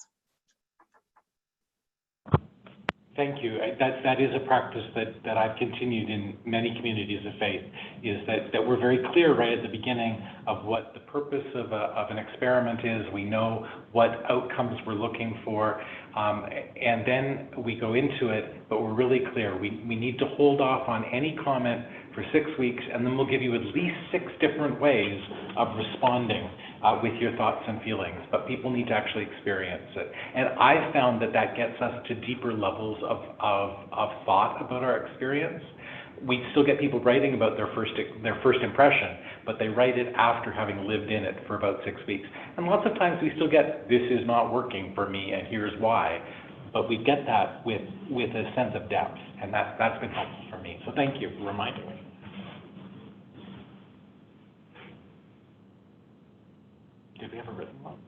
Thank you. That is a practice that I've continued in many communities of faith, is that we're very clear right at the beginning of what the purpose of an experiment is. We know what outcomes we're looking for, and then we go into it, but we're really clear. We need to hold off on any comment for 6 weeks, and then we'll give you at least 6 different ways of responding with your thoughts and feelings, but people need to actually experience it. And I found that gets us to deeper levels of thought about our experience. We still get people writing about their first impression, but they write it after having lived in it for about 6 weeks. And lots of times we still get, this is not working for me, and here's why. But we get that with a sense of depth, and that's been helpful for me. So thank you for reminding me. Did we have a written one?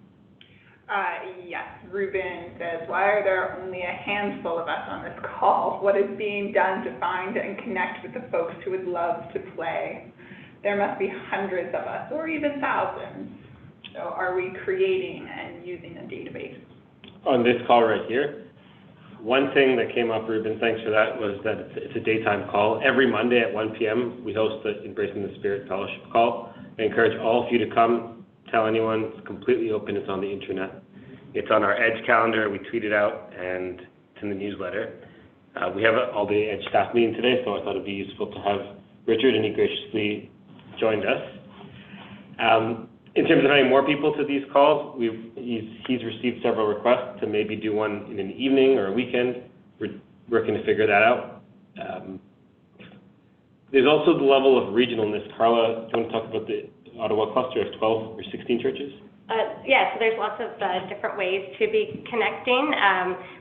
Yes, Ruben says, why are there only a handful of us on this call? What is being done to find and connect with the folks who would love to play? There must be hundreds of us, or even thousands. So are we creating and using a database? On this call right here, one thing that came up, Ruben, thanks for that, was that it's a daytime call. Every Monday at 1 p.m., we host the Embracing the Spirit Fellowship call. I encourage all of you to come. Tell anyone, it's completely open, it's on the internet. It's on our EDGE calendar, we tweet it out, and it's in the newsletter. We have all the EDGE staff meeting today, so I thought it'd be useful to have Richard, and he graciously joined us. In terms of having more people to these calls, he's received several requests to maybe do one in an evening or a weekend. We're working to figure that out. There's also the level of regionalness. Carla, do you want to talk about the Ottawa cluster of 12 or 16 churches? Yeah, so there's lots of different ways to be connecting.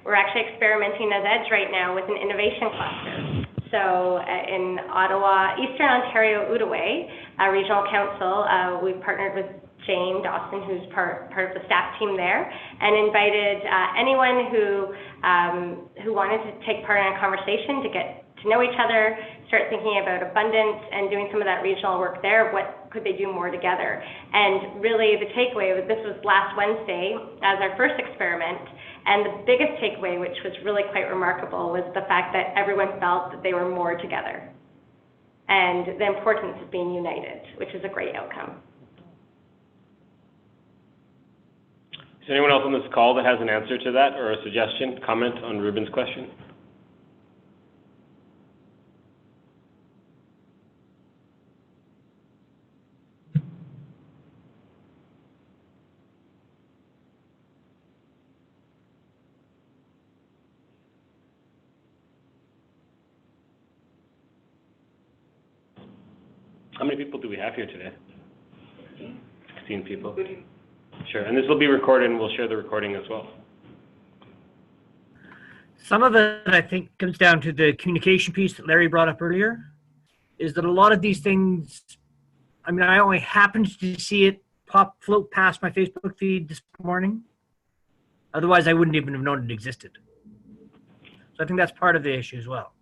We're actually experimenting as EDGE right now with an innovation cluster. So in Ottawa, Eastern Ontario, Outaouais Regional Council, we've partnered with Jane Dawson, who's part of the staff team there, and invited anyone who wanted to take part in a conversation to get to know each other, start thinking about abundance and doing some of that regional work there. What could they do more together? And really the takeaway was, this was last Wednesday as our first experiment, and the biggest takeaway, which was really quite remarkable, was the fact that everyone felt that they were more together and the importance of being united, which is a great outcome. Is there anyone else on this call that has an answer to that or a suggestion, comment on Ruben's question? How many people do we have here today? 16 people. Sure, and this will be recorded, and we'll share the recording as well. Some of it, I think, comes down to the communication piece that Larry brought up earlier, is that a lot of these things, I mean, I only happened to see it float past my Facebook feed this morning. Otherwise, I wouldn't even have known it existed. So I think that's part of the issue as well.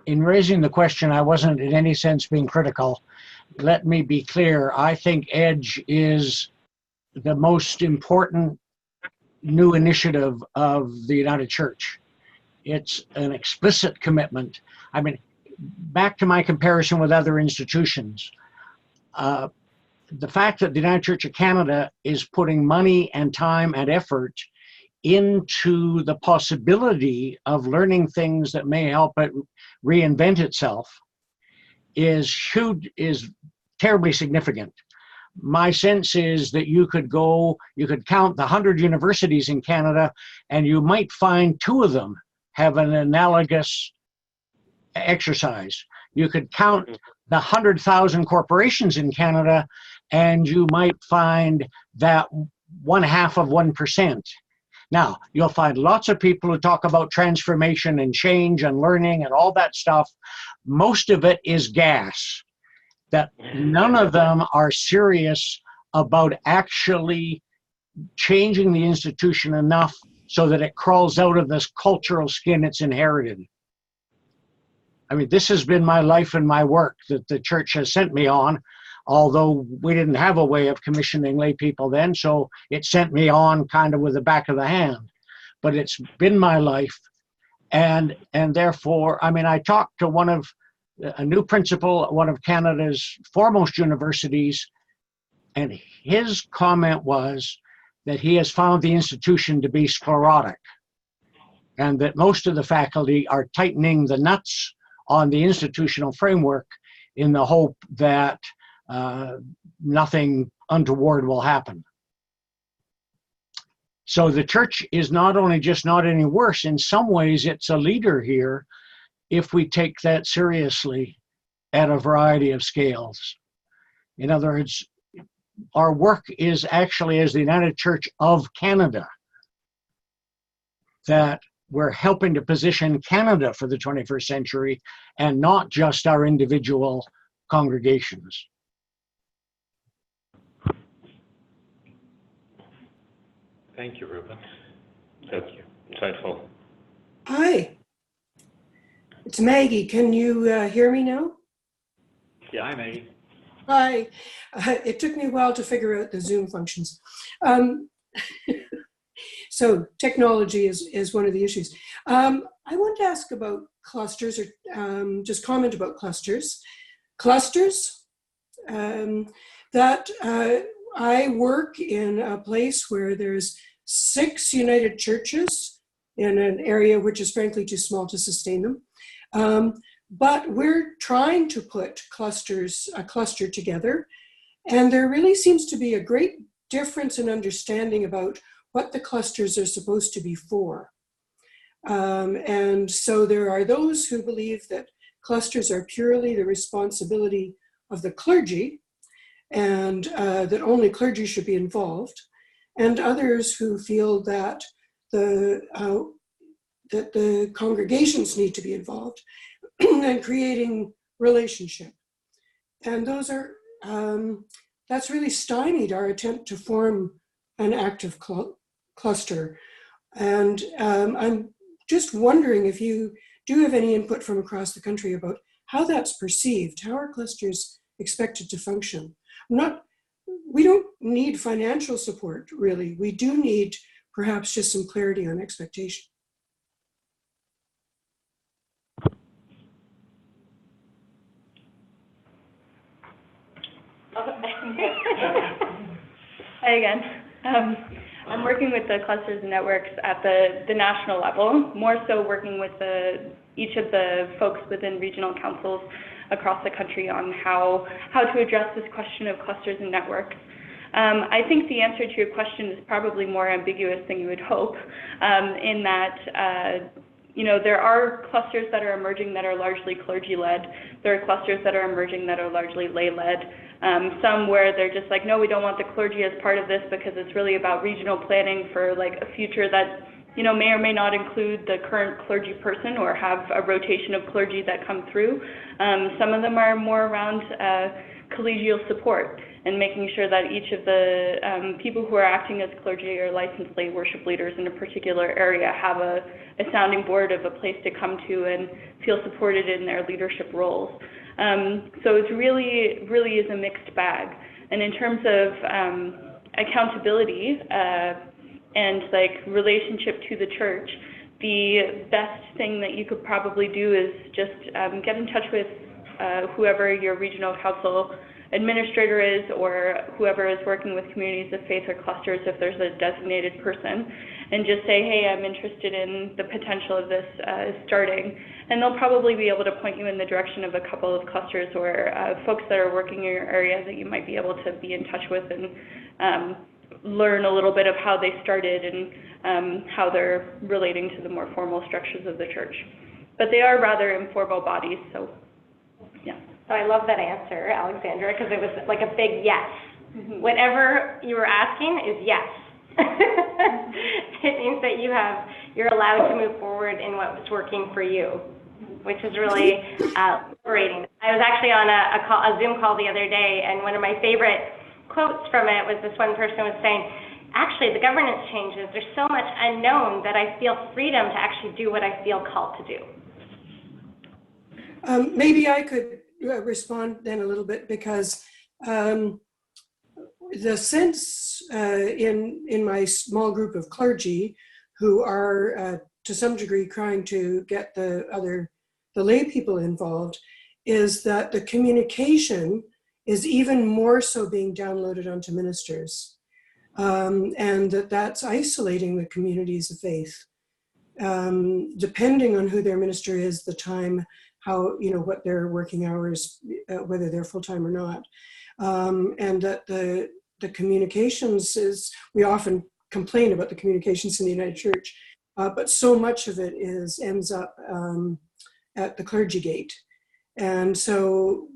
In raising the question, I wasn't in any sense being critical. Let me be clear. I think EDGE is the most important new initiative of the United Church. It's an explicit commitment. I mean, back to my comparison with other institutions, the fact that the United Church of Canada is putting money and time and effort into the possibility of learning things that may help it reinvent itself is huge, is terribly significant. My sense is that you could count the 100 universities in Canada, and you might find 2 of them have an analogous exercise. You could count the 100,000 corporations in Canada, and you might find that 0.5%. Now, you'll find lots of people who talk about transformation and change and learning and all that stuff. Most of it is gas. That none of them are serious about actually changing the institution enough so that it crawls out of this cultural skin it's inherited. I mean, this has been my life and my work that the church has sent me on, although we didn't have a way of commissioning lay people then, so it sent me on kind of with the back of the hand. But it's been my life, and therefore, I mean, I talked to a new principal at one of Canada's foremost universities, and his comment was that he has found the institution to be sclerotic, and that most of the faculty are tightening the nuts on the institutional framework in the hope that nothing untoward will happen. So the church is not only just not any worse, in some ways it's a leader here if we take that seriously at a variety of scales. In other words, our work is actually as the United Church of Canada, that we're helping to position Canada for the 21st century and not just our individual congregations. Thank you, Ruben. Thank you. Insightful. Hi, it's Maggie. Can you hear me now? Yeah, hi, Maggie. Hi. It took me a while to figure out the Zoom functions. So technology is one of the issues. I want to ask about clusters, or just comment about clusters. Clusters, that I work in a place where there's 6 United Churches in an area which is frankly too small to sustain them. But we're trying to put a cluster together, and there really seems to be a great difference in understanding about what the clusters are supposed to be for. And so there are those who believe that clusters are purely the responsibility of the clergy, and that only clergy should be involved, and others who feel that the congregations need to be involved in creating relationship. And those are, that's really stymied our attempt to form an active cluster. And I'm just wondering if you do have any input from across the country about how that's perceived, how are clusters expected to function? We don't need financial support, really. We do need perhaps just some clarity on expectation. Hi again. I'm working with the clusters and networks at the national level, more so working with each of the folks within regional councils across the country on how to address this question of clusters and networks. I think the answer to your question is probably more ambiguous than you would hope, in that there are clusters that are emerging that are largely clergy-led. There are clusters that are emerging that are largely lay-led. Some where they're just like, no, we don't want the clergy as part of this because it's really about regional planning for like a future that may or may not include the current clergy person or have a rotation of clergy that come through. Some of them are more around collegial support and making sure that each of the people who are acting as clergy or licensed lay worship leaders in a particular area have a sounding board of a place to come to and feel supported in their leadership roles. So it really is a mixed bag. And in terms of accountability and like relationship to the church, the best thing that you could probably do is just get in touch with whoever your regional council administrator is, or whoever is working with communities of faith or clusters if there's a designated person, and just say, hey, I'm interested in the potential of this starting. And they'll probably be able to point you in the direction of a couple of clusters or folks that are working in your area that you might be able to be in touch with and learn a little bit of how they started and how they're relating to the more formal structures of the church. But they are rather informal bodies, so yeah. So I love that answer, Alexandra, because it was like a big yes. Mm-hmm. Whatever you were asking is yes. It means that you're allowed to move forward in what's working for you, which is really liberating. I was actually on a Zoom call the other day, and one of my favorite quotes from it was this one person was saying, actually, the governance changes, there's so much unknown that I feel freedom to actually do what I feel called to do. Maybe I could respond then a little bit, because the sense in my small group of clergy who are to some degree trying to get the lay people involved is that the communication is even more so being downloaded onto ministers, and that's isolating the communities of faith, depending on who their minister is, the time, how, what their working hours, whether they're full-time or not. And that the communications we often complain about the communications in the United Church, but so much of it ends up at the clergy gate. And so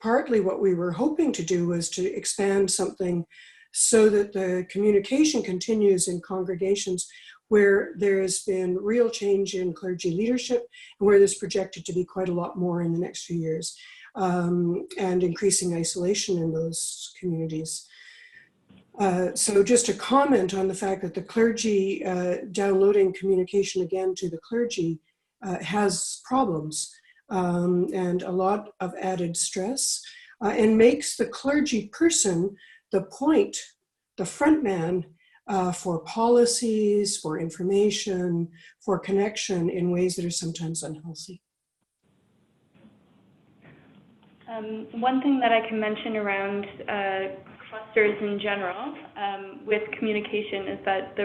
partly what we were hoping to do was to expand something so that the communication continues in congregations where there's been real change in clergy leadership and where there's projected to be quite a lot more in the next few years, and increasing isolation in those communities. So just to comment on the fact that the clergy downloading communication again to the clergy has problems and a lot of added stress, and makes the clergy person the point, the front man, for policies, for information, for connection in ways that are sometimes unhealthy. One thing that I can mention around clusters in general with communication is that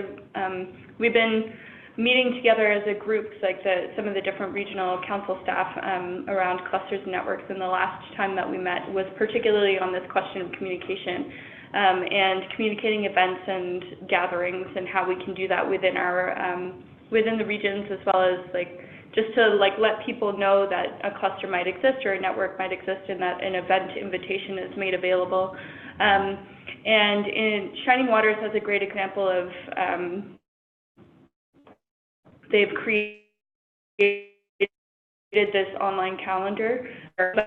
we've been meeting together as a group, like some of the different regional council staff around clusters and networks, and the last time that we met was particularly on this question of communication. and communicating events and gatherings and how we can do that within our within the regions, as well as just to let people know that a cluster might exist or a network might exist, and that an event invitation is made available. And in Shining Waters has a great example of they've created this online calendar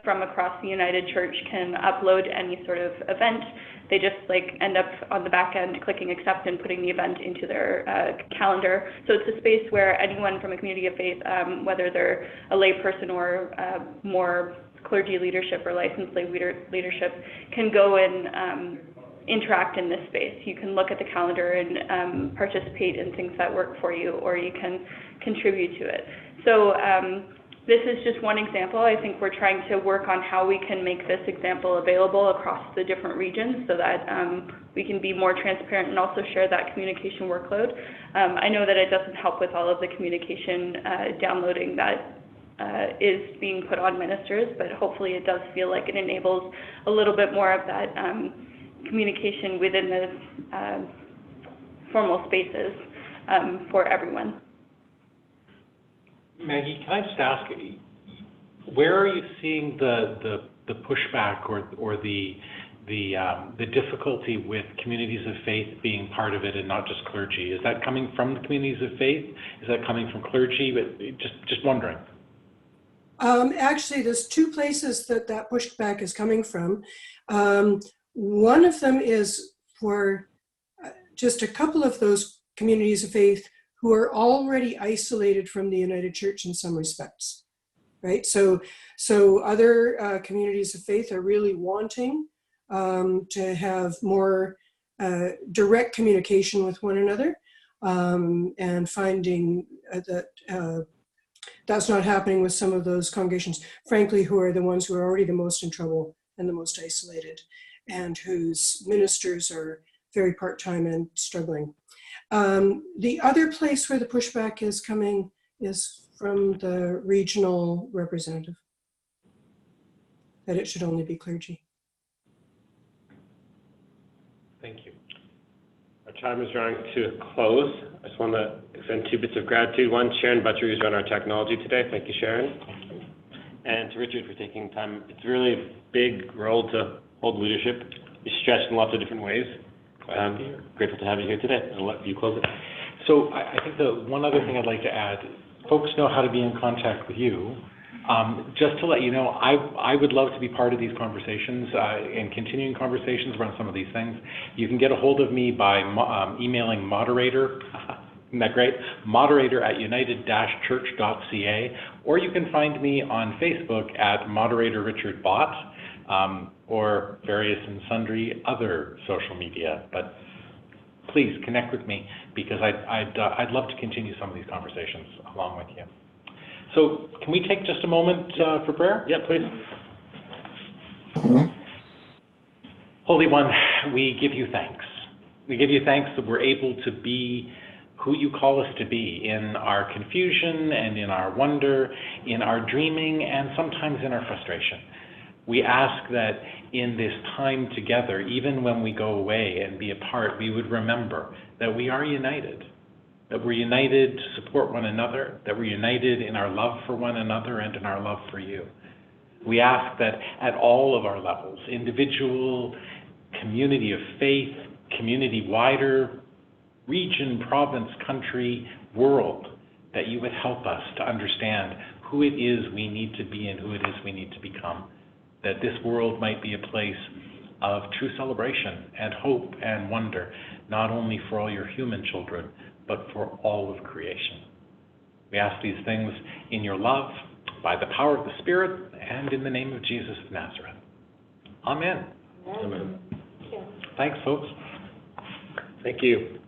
from across the United Church can upload any sort of event. They just end up on the back end clicking accept and putting the event into their calendar. So it's a space where anyone from a community of faith, whether they're a lay person or more clergy leadership or licensed lay leadership, can go and interact in this space. You can look at the calendar and participate in things that work for you, or you can contribute to it. So this is just one example. I think we're trying to work on how we can make this example available across the different regions so that we can be more transparent and also share that communication workload. I know that it doesn't help with all of the communication downloading that is being put on ministers, but hopefully it does feel like it enables a little bit more of that communication within the formal spaces for everyone. Maggie, can I just ask, where are you seeing the pushback or the difficulty with communities of faith being part of it and not just clergy? Is that coming from the communities of faith? Is that coming from clergy? Just wondering. Actually, there's two places that pushback is coming from. One of them is for just a couple of those communities of faith who are already isolated from the United Church in some respects, right? So other communities of faith are really wanting to have more direct communication with one another, and finding that that's not happening with some of those congregations, frankly, who are the ones who are already the most in trouble and the most isolated, and whose ministers are very part-time and struggling. The other place where the pushback is coming is from the regional representative, that it should only be clergy. Thank you. Our time is drawing to a close. I just want to extend two bits of gratitude. One, Sharon Butcher, who's run our technology today. Thank you, Sharon. And to Richard for taking time. It's really a big role to hold leadership. You're stretched in lots of different ways. Grateful to have you here today. I'll let you close it. So I think the one other thing I'd like to add, folks know how to be in contact with you. Just to let you know, I would love to be part of these conversations and continuing conversations around some of these things. You can get a hold of me by emailing moderator, isn't that great? moderator@united-church.ca, or you can find me on Facebook at Moderator Richard Bott, or various and sundry other social media. But please connect with me, because I'd love to continue some of these conversations along with you. So can we take just a moment for prayer? Yeah, please. Holy One, we give you thanks. We give you thanks that we're able to be who you call us to be in our confusion and in our wonder, in our dreaming, and sometimes in our frustration. We ask that in this time together, even when we go away and be apart, we would remember that we are united, that we're united to support one another, that we're united in our love for one another and in our love for you. We ask that at all of our levels, individual, community of faith, community wider, region, province, country, world, that you would help us to understand who it is we need to be and who it is we need to become. That this world might be a place of true celebration and hope and wonder, not only for all your human children, but for all of creation. We ask these things in your love, by the power of the Spirit, and in the name of Jesus of Nazareth. Amen. Amen. Thanks, folks. Thank you.